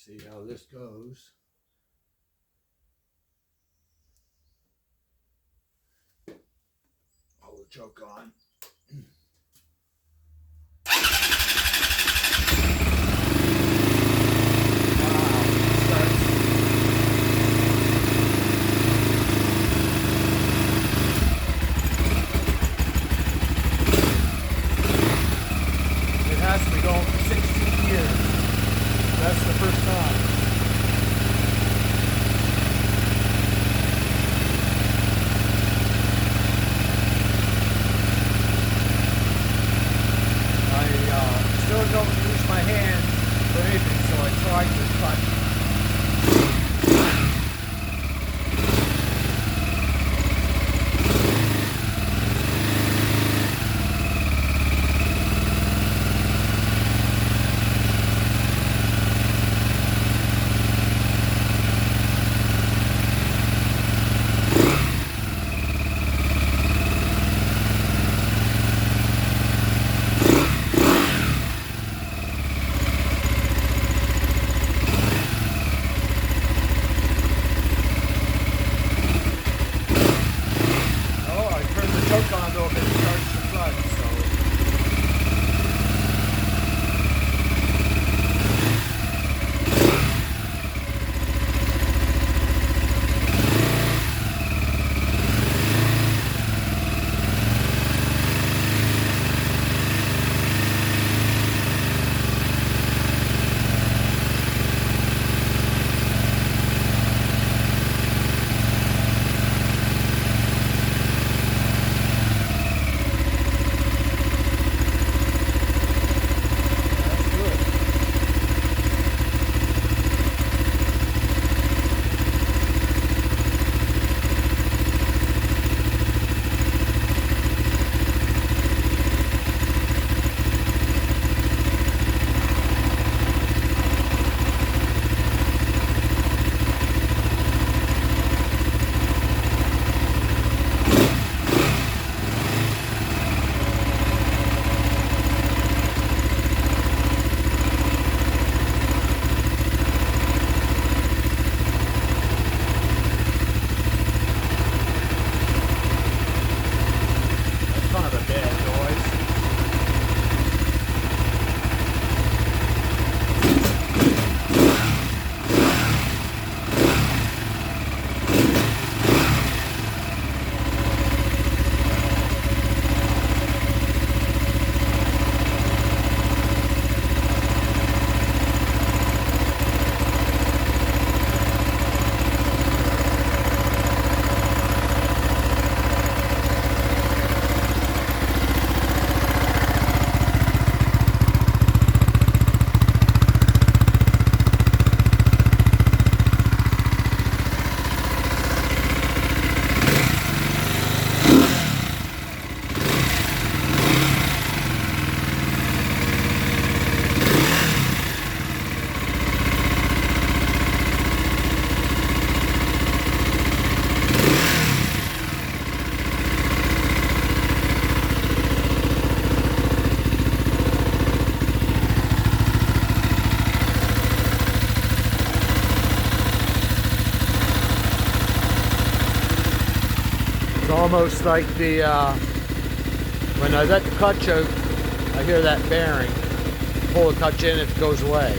See how this goes. Hold the choke on. It has to be going for 16 years. That's the first time. Still don't use my hands for anything, so I tried to cut. Almost like the when I let the clutch choke, I hear that bearing. Pull the clutch in, it goes away.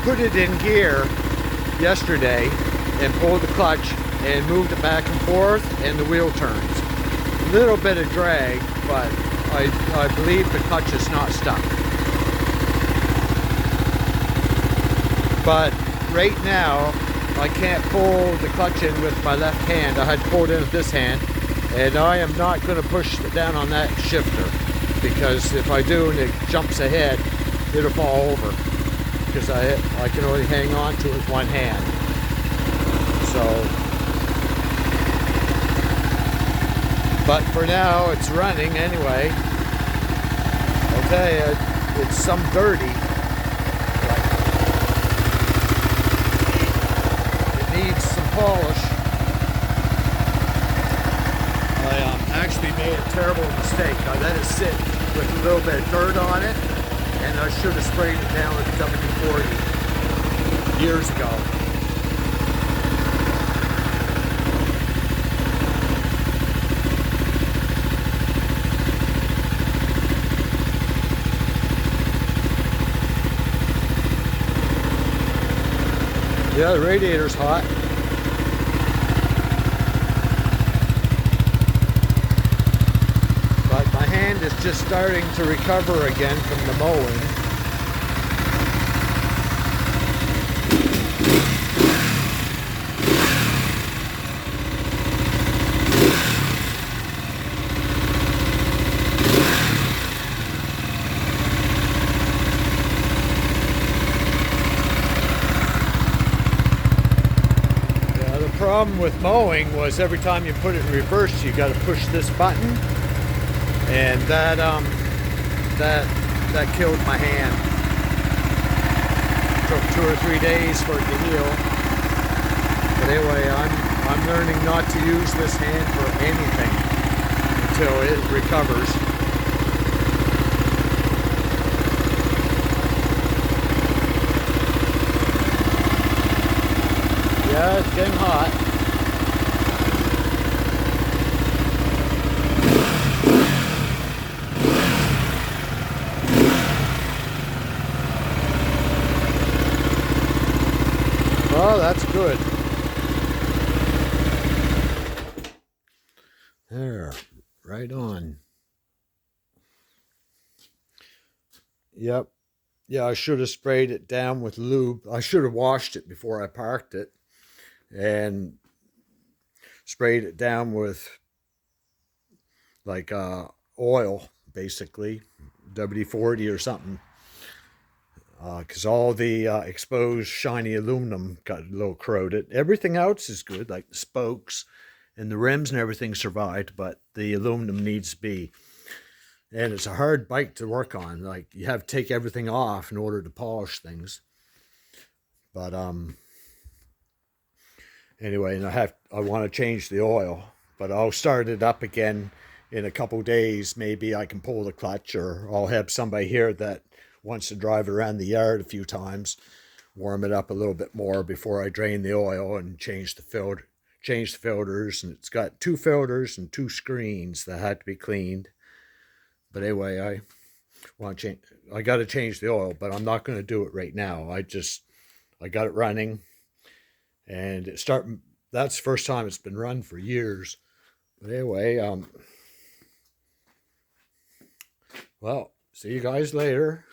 put it in gear yesterday and pulled the clutch and moved it back and forth, and the wheel turns. A little bit of drag, but I believe the clutch is not stuck. But right now, I can't pull the clutch in with my left hand. I had to pull it in with this hand, and I am not going to push it down on that shifter, because if I do and it jumps ahead, it'll fall over, because I can only hang on to it with one hand. So, but for now, it's running anyway. I'll tell you, it's some dirty. It needs some polish. I actually made a terrible mistake. I let it sit with a little bit of dirt on it, and I should have sprayed it down with WD-40 years ago. Yeah, the radiator's hot. But my hand is just starting to recover again from the mowing. The problem with mowing was every time you put it in reverse, you got to push this button, and that killed my hand. Took 2 or 3 days for it to heal. But anyway, I'm learning not to use this hand for anything until it recovers. Yeah, it's getting hot. Oh, that's good. There, right on. Yep. Yeah, I should have sprayed it down with lube. I should have washed it before I parked it and sprayed it down with like oil, basically, WD-40 or something. Because all the exposed shiny aluminum got a little corroded. Everything else is good, like the spokes and the rims and everything survived, but the aluminum needs to be. And it's a hard bike to work on. Like, you have to take everything off in order to polish things. But anyway, and I want to change the oil, but I'll start it up again in a couple days. Maybe I can pull the clutch, or I'll have somebody here that wants to drive it around the yard a few times, warm it up a little bit more before I drain the oil and change the filters. And it's got 2 filters and 2 screens that had to be cleaned. But anyway, I got to change the oil, but I'm not going to do it right now. I got it running, and that's the first time it's been run for years. But anyway, well, see you guys later.